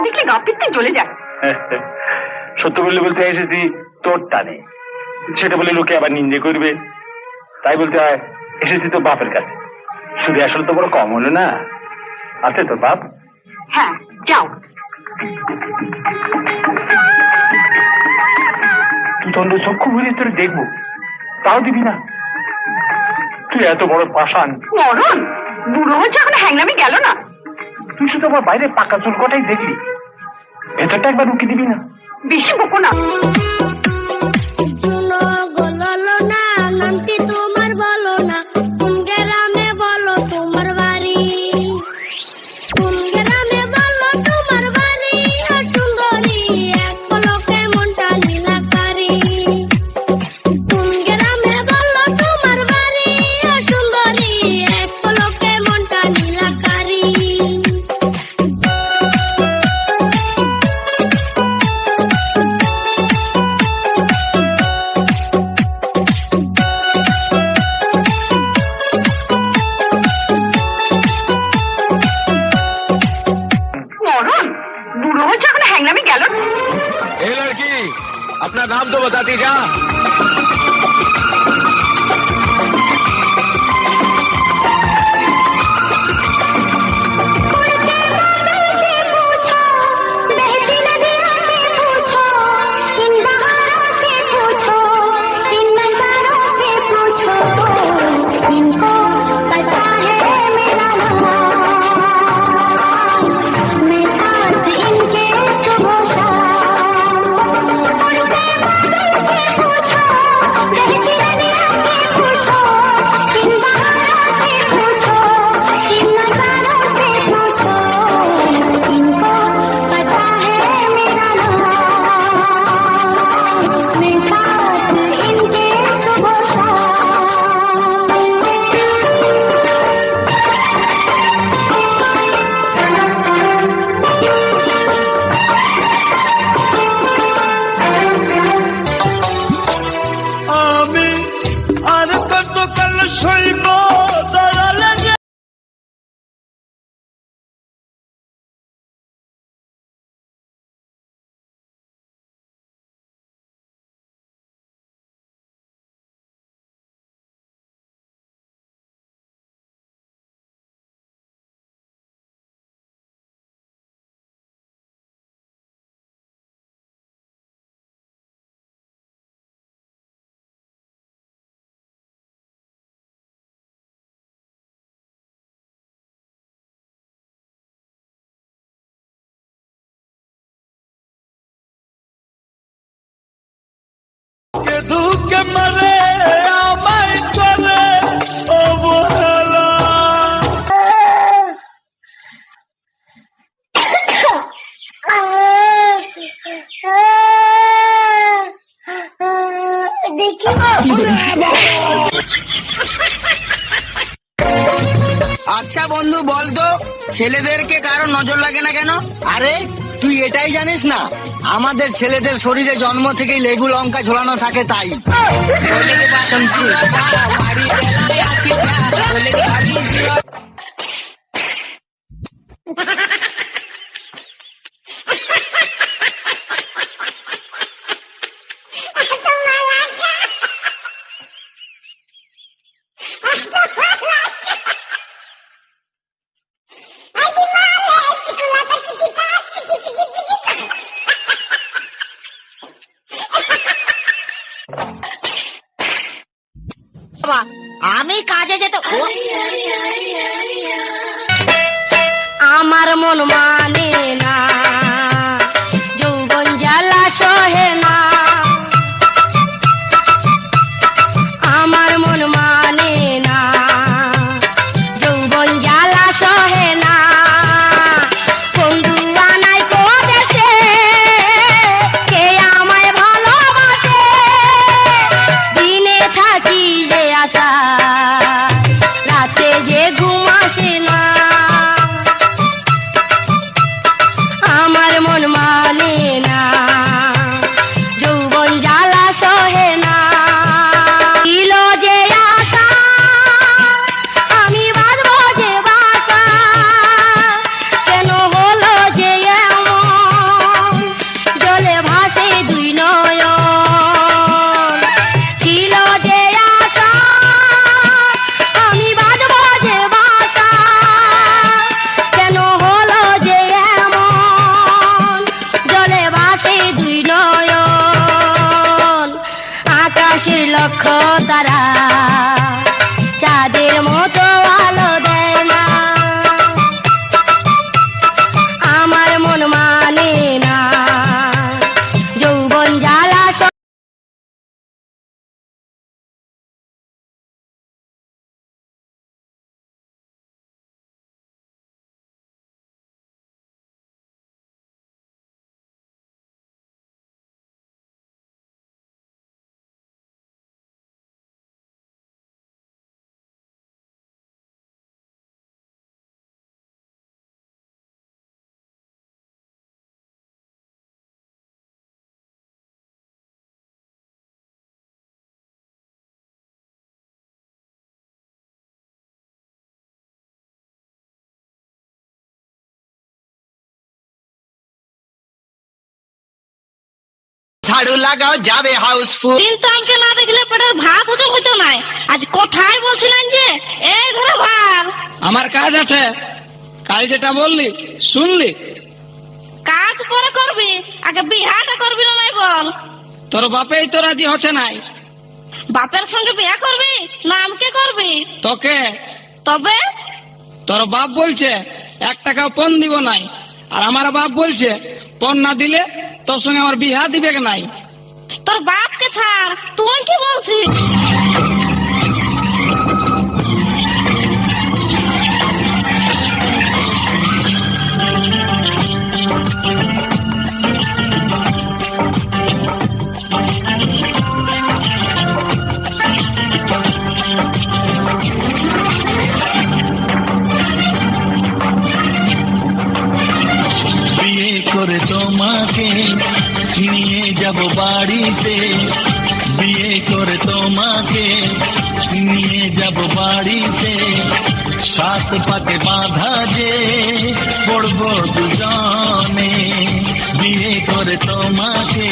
দেখলে গা পিত্তে জ্বলে যায়। সত্য বললে বলতে এসেছি তোর টানে, সেটা বলে লোকে আবার নিন্দে করবে, তাই বলতে হয় এসেছি তো বাপের কাছে। শুধু আসলে তো বড় কম হলো না, আছে তোর বাপ? হ্যাঁ যাও। তুই তন্দ চক্ষু ভরে তোর দেখবো, তাও দিবি না? তুই এত বড় পাষাণ। মরণ, বুড়ো হচ্ছে এখন হ্যাংনামি গেল না। তুই শুধু আমার বাইরে পাকা চুল কটাই দেখলি, ভেতরটা একবার উকি দিবি না? বেশি বকো না। তোমার বলো না কোন গ্রামে, বলো তোমার বাড়ি, কোন গ্রামে বলো তোমার বাড়ি, সুন্দরী এক পলকে মনটা নীলাকারি, কোন গ্রামে বলো তোমার বাড়ি, সুন্দরী এক পলকে মনটা নীলাকারি। अपना नाम तो बताती जा। আচ্ছা বন্ধু বলতো, ছেলেদেরকে কারো নজর লাগে না কেন? আরে তুই এটাই জানিস না, আমাদের ছেলেদের শরীরে জন্ম থেকেই লেবু লঙ্কা ঝোলানো থাকে, তাই। আমি কাজে যেতে, আমার মন মানে না, যৌবন জ্বালা সহে না, আমার মন মানে না, যৌবন জ্বালা সহে না, বন্ধু আনাই তো দেশে কে আমায় ভালোবাসে, দিনে থাকি যে আশা, রাতে যে ঘুম আসে না, ঝাড়ু লাগাও যাবে হাউসফুল। কিন্তু আমাকে না দেখলে পেটের ভাত হতে হতো নাই। আজ কোথায় বলছিলেন যে এই ধরে ভাত? আমার কাজ আছে, কাল যেটা বললি শুনলি? কাজ করে করবি, আগে বিহাটা করবি না নাই বল? তোর বাপেই তো রাজি হচ্ছে নাই। বাপের সঙ্গে বিয়া করবি না আমাকে করবি? তোকে। তবে তোর বাপ বলছে 1 টাকাও পণ দিব নাই, আর আমার বাপ বলছে পণ না দিলে তোর সঙ্গে আমার বিহা দিবে নাই। তোর বাপকে ছাড়, তুই কি বলছিস? বিয়ে করে তোমাকে নিয়ে যাব বাড়িতে, বিয়ে করে তোমাকে নিয়ে যাব বাড়িতে, 7 পাকে বাঁধা যে পড়বো দুজনে। বিয়ে করে তোমাকে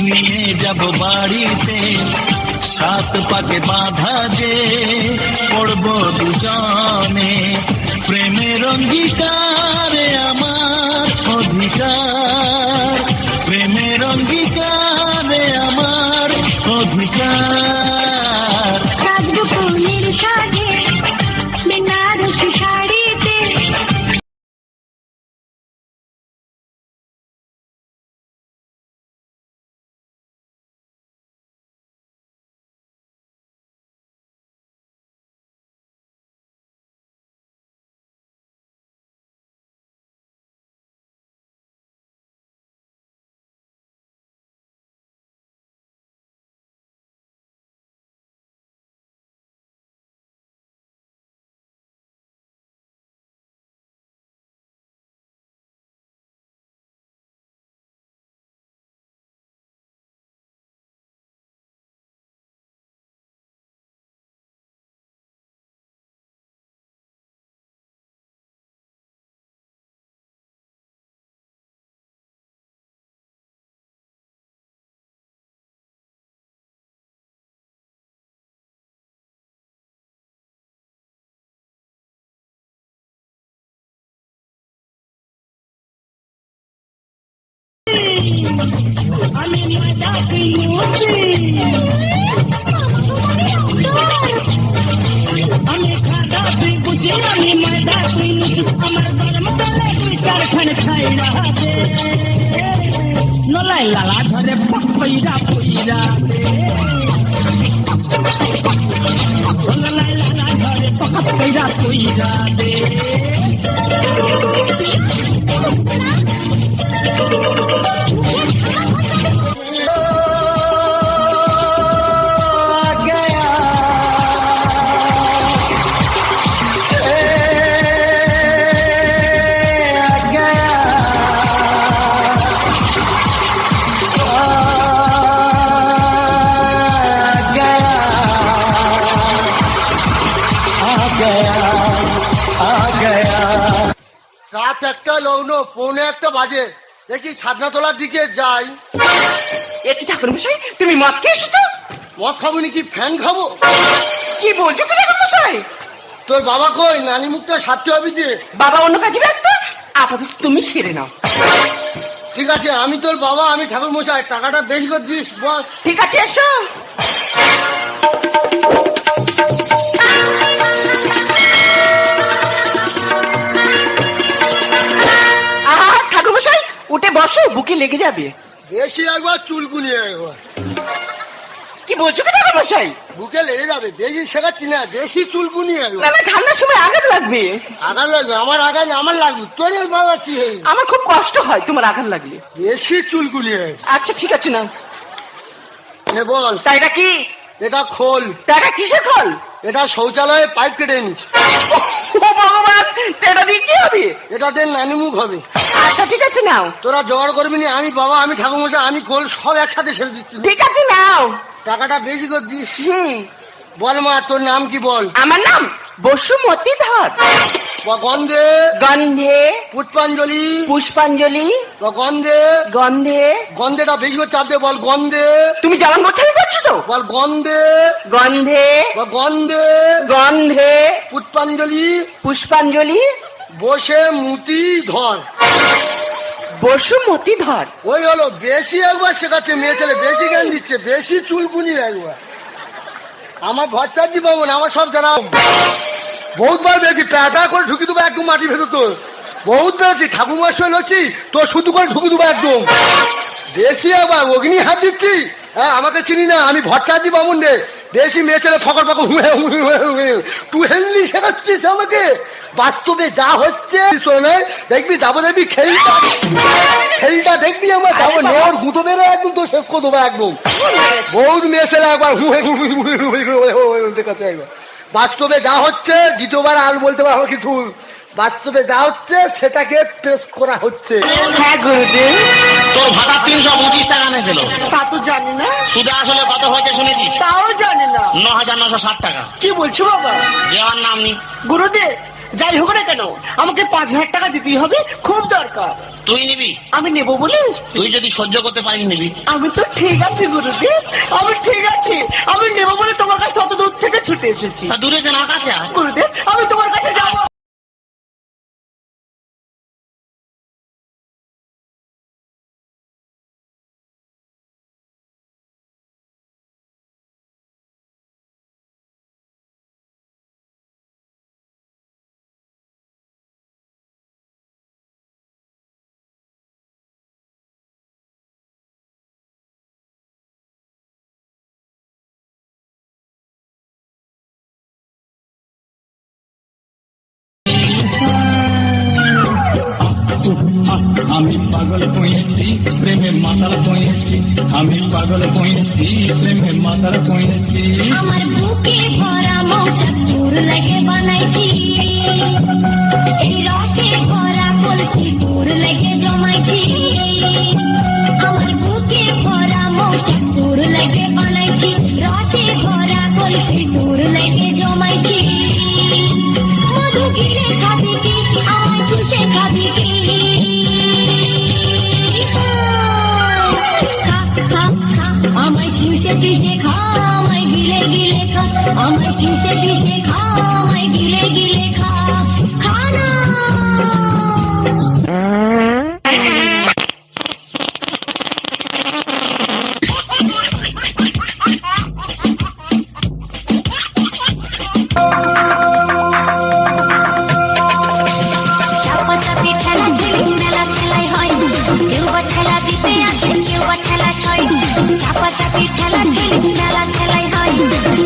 নিয়ে যাব বাড়িতে, 7 পাকে বাঁধা যে পড়বো দুজনে। প্রেমের অঙ্গীকারে আমার অধিকার, প্রেমের অঙ্গীকারে আমার অধিকার। সাজবো ফুলের সাজে বেনারসি শাড়িতে। আমি মজা পেয়েছি, আমি খাদা পে বুঝি, আমি মজা পেয়েছি। আমার গরম তলে 2-4 খাই রাতে, নলাই লালা ধরে পইরা পইরা দে, নলাই লালা ধরে পইরা পইরা দে। রাত 1টা লগ্ন, 1:45 বাজে, দেখি ছাদনাতলার দিকে যাই। এ কি ঠাকুর মশাই, তুমি মদ খেয়ে এসেছো? মদ খাবো নাকি ফ্যান খাবো? কি বলছো কি ঠাকুর মশাই? তোর বাবা কই? নানি মুখটা সারতে হবে যে। বাবা অন্য কাজে ব্যস্ত, আপাতত তুমি সেরে নাও। ঠিক আছে, আমি তোর বাবা, আমি ঠাকুর মশাই, টাকাটা বেশি করে দিস বস। ঠিক আছে, এসো। ঠাকুর মশাই উঠে বসো, বুকে লেগে যাবে। বেশি একবার চুলকুনি একবার। কি বলছো কি ঠাকুর মশাই? বুকে লেগে যাবে, বেশি শেখাচ্ছি না, বেশি চুলকুনি না একবার। না, ঠান্ডার সময় আঘাত লাগবে। আঘাত লাগবে? আমার আঘাত আমার লাগবে, তোর বাবা কি? আমার খুব কষ্ট হয় তোমার আঘাত লাগলে। বেশি চুলকুনি একবার। আচ্ছা ঠিক আছে না। নে বল। তাইটা কি? এটা খোল। টাকা কিসের খোল? এটা শৌচালয়ে পাইপ কেটে নিস। ও ভগবান, এটা দিয়ে কি হবে? এটাতে নানি মুখ হবে। আচ্ছা ঠিক আছে নাও। তোরা জোগাড় করবি না, আমি বাবা, আমি ঠাকুর মশাই, আমি খোল সব একসাথে ছেড়ে দিচ্ছি। ঠিক আছে নাও। টাকাটা বেশি করে দিস। বল মা, তোর নাম কি বল? আমার নাম বসুমতী ধর। গন্ধে গন্ধে পুষ্পাঞ্জলি, পুষ্পাঞ্জলি গন্ধে গন্ধে। গন্ধেটা বেশি করে চাপ দিয়ে বল, গন্ধে। তুমি যেমন গোছালি করছো তো। বল গন্ধে গন্ধে গন্ধে গন্ধে পুষ্পাঞ্জলি পুষ্পাঞ্জলি বসে মুতি ধর। বসুমতী ধর। ওই হলো, বেশি একবার শেখাচ্ছে মেয়ে ছেলে, বেশি জ্ঞান দিচ্ছে, বেশি চুলকুনি একবার। আমার ভট্টাচার্য বাবু না, আমার সব জানা, বহুতবার বেশি প্যাটা করে ঢুকি দেবো একদম মাটি ভেতর তোর, বহুত বেশি ঠাকুরমার সঙ্গে লড়ছি তোর, শুধু করে ঢুকি দেবো একদম বেশি। আবার অগ্নি হাত দিচ্ছি, হ্যাঁ আমাকে চিনি না, আমি ভট্টাচার্য বামুন রে। বেশি মেয়ে ছেলে ফকর ফকর তুই হেললি শেখাচ্ছিস আমাকে। বাস্তবে যা হচ্ছে শোনে দেখবি, যাবো দেখবি খেলটা দেখবি, আমার যাবো নেওয়ার গুঁতো বেড়ে একদম তো শেষ করে দেবো একদম। বহুত মেয়ে ছেলে একবার দেখাচ্ছে একবার। বাস্তবে যা হচ্ছে, দ্বিতীয়বার আর বলতে পারবো কিছু, বাস্তবে যা হচ্ছে সেটাকে টেস্ট করা হচ্ছে। হ্যাঁ গুরুদেব। তোর ভাড়া 325 টাকা নিয়েছিল, তা তো জানি না। সুদে আসলে কত হয়েছে শুনেছিস? তাও জানি না। 9,960 টাকা। কি বলছো বাবা? দেওয়ার নাম নি। গুরুদেব যাই হোক না কেন, আমাকে 5,000 টাকা দিতেই হবে, খুব দরকার। তুই নিবি? আমি নেবো বলে তুই যদি সহ্য করতে পারিস নিবি। আমি তো ঠিক আছি গুরুদেব, আমি ঠিক আছি, আমি নেবো বলে তোমার কাছে অত দূর থেকে ছুটে এসেছি। তা দূরে যেন কাছে আয়। গুরুদেব আমি তোমার কাছে যাবো। আমি পাগল হয়েছি প্রেমে মাতাল হয়েছি, আমি পাগল হয়েছি প্রেমে মাতাল হয়েছি। আমার বুকে ভরা মৌটা তোর লাগে বানাইছি, এই রসে ভরা কলসি তোর লাগে জমাইছি। আমার বুকে ভরা মৌটা তোর লাগে বানাইছি, রসে ভরা কলসি তোর লাগে জমাইছি। মধু গিলে খাবি কি, আমার চুষে খাবি কি? আমায় চুষে পিষে খা, আমায় গিলে গিলে খা, আমায় চুষে পিষে খা, আমায় গিলে গিলে খা, খানা। চাপা চাপি খেলা খেলি, মেলা খেলাই হয়, কেউ বা খেলা দিতে আসে, কেউ বা খেলা ছয়। চাপা চাপি খেলা খেলি, মেলা খেলাই হয়,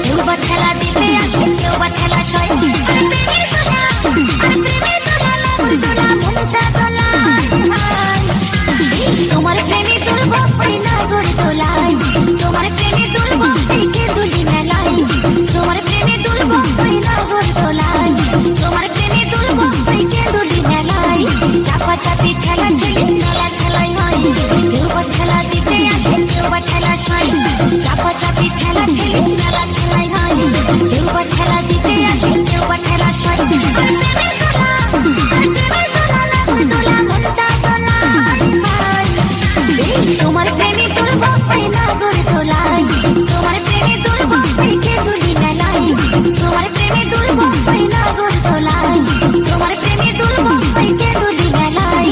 কেউ বা খেলা দিতে আসে, কেউ বা খেলা ছয়। তোমার প্রেমে তুলব না গড়ে তোলাই, তোমার প্রেমে তুলব কে তুলি মেলাই, তোমার প্রেমে তুলব না গড়ে তোলাই, তোমার প্রেমে তুলব কে তুলি মেলাই। চাপা চাপি খেলা খেলি, মেলা খেলাই হয়, কেউ বা খেলা দিতে আসে, কেউ বা খেলা ছয়। চাপা চাপি খেলা খেলি, মেলা খেলাই হয়, কেউ বা খেলা দিতে আসে, কেউ বা খেলা ছয়। তোমার প্রেমে তুলব না গড়ে তোলাই, তোমার প্রেমে তুলব কে তুলি মেলাই, তোমার প্রেমে তুলব না গড়ে তোলাই, তোমার প্রেমে তুলব কে তুলি মেলাই।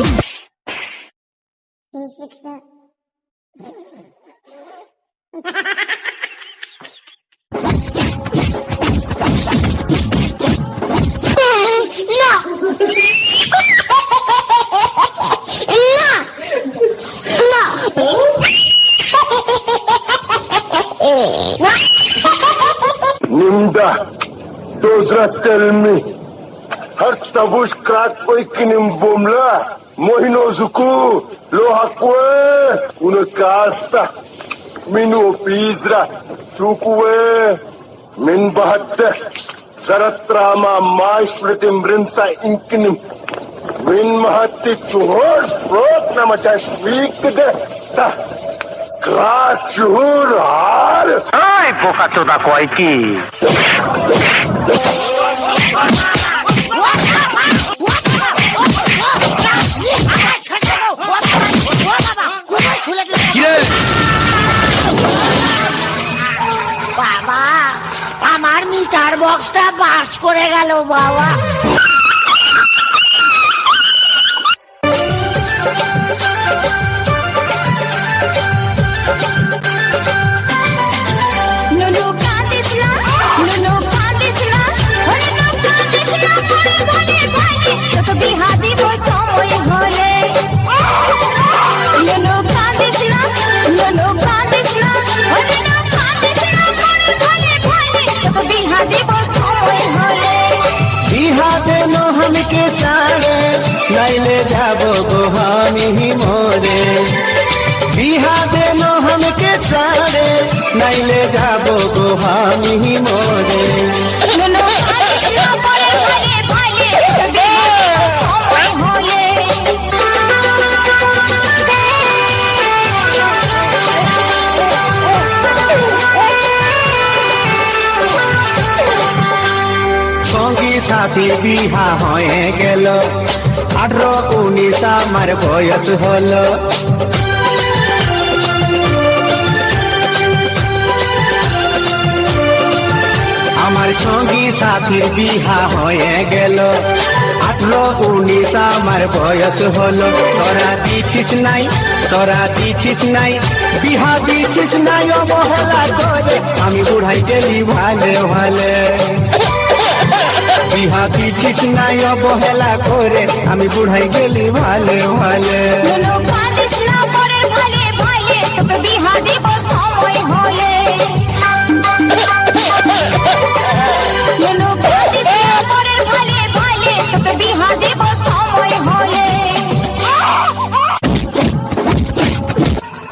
Nimda, those tell me. Har tabush krat oikinim bomla. Mohino zuku, lohakwe, una casta. Minu pizra, chukwe, min bahatte. Zaratrama maishritim rimsa inkinim. Min mahatti chuhor frot namata shvikde. Ta. চুর হার পোকা চোদা কয় কি বাবা আমার মিটার বক্সটা বাস করে গেল বাবা। নুনু কাঁদিস না, নুনু কাঁদিস না, ওরে নুনু কাঁদিস না, মরে ভুলে ভাইলে, তোকে বিহা দিব সময় হলে। নুনু কাঁদিস না, নুনু কাঁদিস না, ওরে নুনু কাঁদিস না, মরে ভুলে ভাইলে, তোকে বিহা দিব সময় হলে। বিহা দেন हमके चाड़े नाइले जाबो गो हामी मोरे बिहा देन हमके चाड़े नाइले जाबो गो हामी मोरे নুনু কাঁদিস না, মরে ভুলে ভাইলে, তোকে বিহা দিব সময় হলে। সঙ্গী সাথী বিহা হয়ে গেল 18-19 আমার বয়স হলো আমার সঙ্গী সাথীর বিহা হয়ে গেল 18-19 আমার বয়স হলো তোরা দিছিস নাই বিহা দিছিস নাই অবহেলা করে আমি বুড়াই গেলি ভালে ভালে বিহা দিছিস নাই অবহেলা করে আমি বুড়াই গেলি ভালে ভালে নুনু কাঁদিস না, মরে ভুলে ভাইলে, তোকে বিহা দিব সময় হলে। নুনু কাঁদিস না, মরে ভুলে ভাইলে, তোকে বিহা দিব সময় হলে।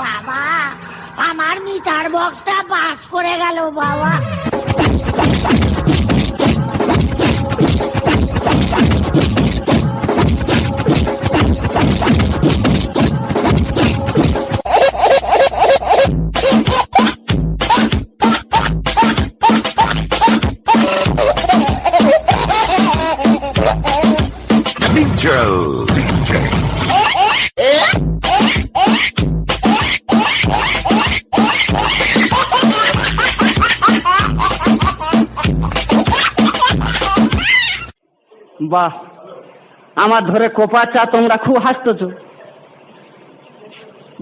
বাবা আমার মিটার বক্সটা বাস করে গেল বাবা। বাহ, আমার ধরে কোপা চা তোমরা খুব হাসতেছ।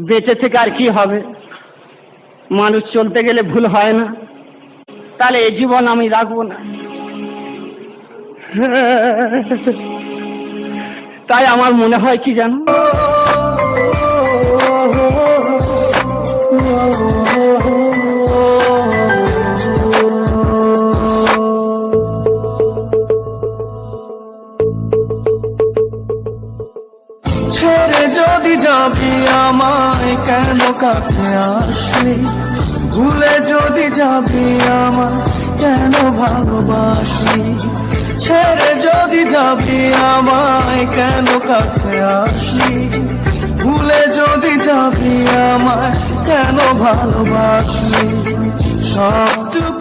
বেঁচে থেকে আর কি হবে, মানুষ চলতে গেলে ভুল হয় না, তাহলে এই জীবন আমি রাখবো না। তাই আমার মনে হয় কি জানো, ছেড়ে যদি যাবি আমায় কেন কাছে আসলি ভুলে যদি যাবি আমায় কেন ভালোবাসলি ছেড়ে যদি যাবি আমায় কেন কাছে আসলি ভুলে যদি যাবি আমায় কেন ভালোবাসলি সবটুকু